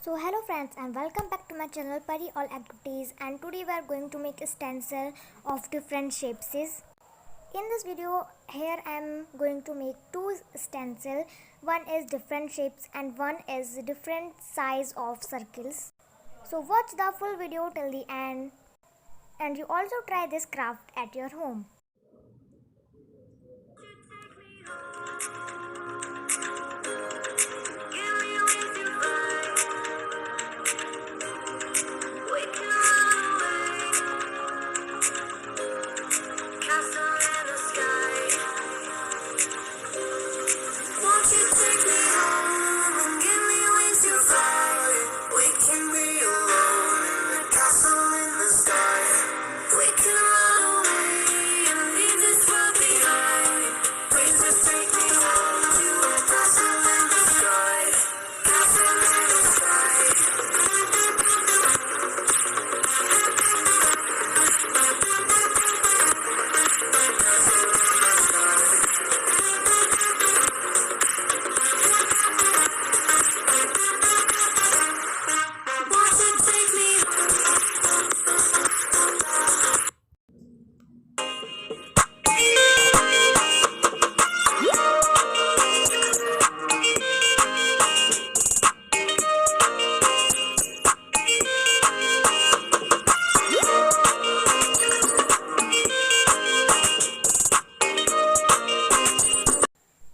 So hello friends and welcome back to my channel Pari All Activities, and today we are going to make a stencil of different shapes. In this video here I am going to make two stencil. One is different shapes and one is different size of circles. So watch the full video till the end and you also try this craft at your home.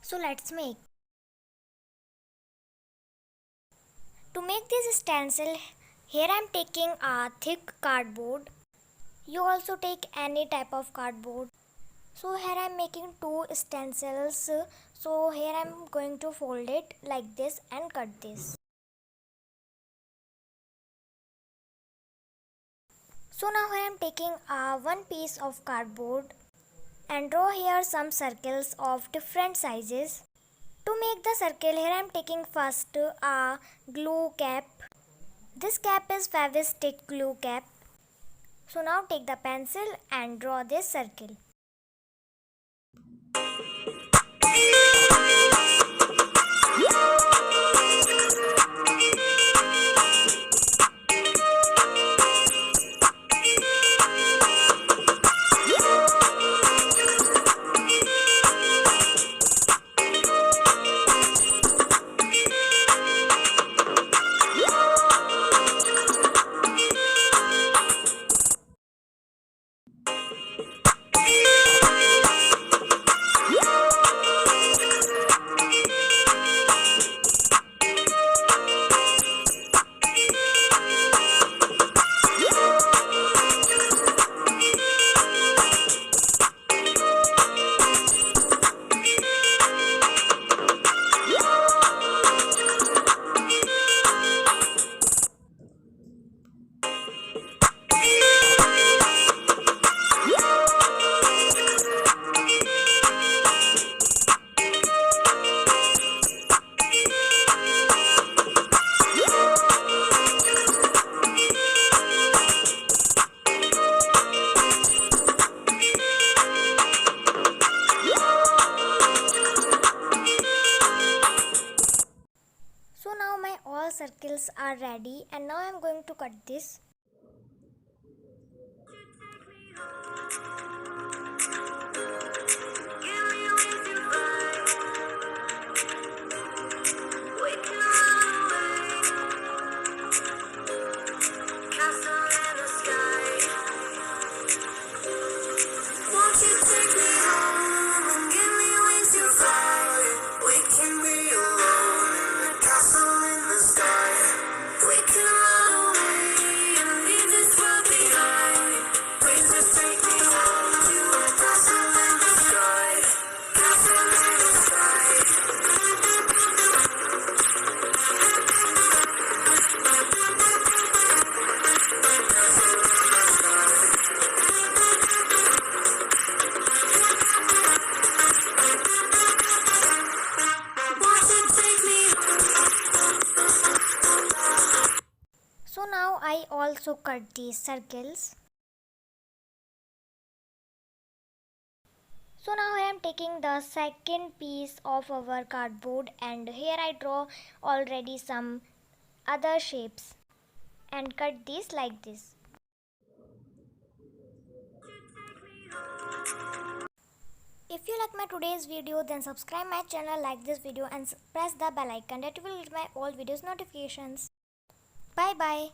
So let's make. To make this stencil, here I am taking a thick cardboard. You also take any type of cardboard. So here I am making two stencils. So here I am going to fold it like this and cut this. So now I am taking one piece of cardboard and draw here some circles of different sizes. To make the circle, here I am taking first a glue cap. This cap is Fevi-Stick glue cap. So now take the pencil and draw this circle. So now my all circles are ready and now I am going to cut this. So now I also cut these circles. So now I am taking the second piece of our cardboard and here I draw already some other shapes and cut these like this. If you like my today's video, then subscribe my channel, like this video and press the bell icon that will get my all videos notifications. Bye bye.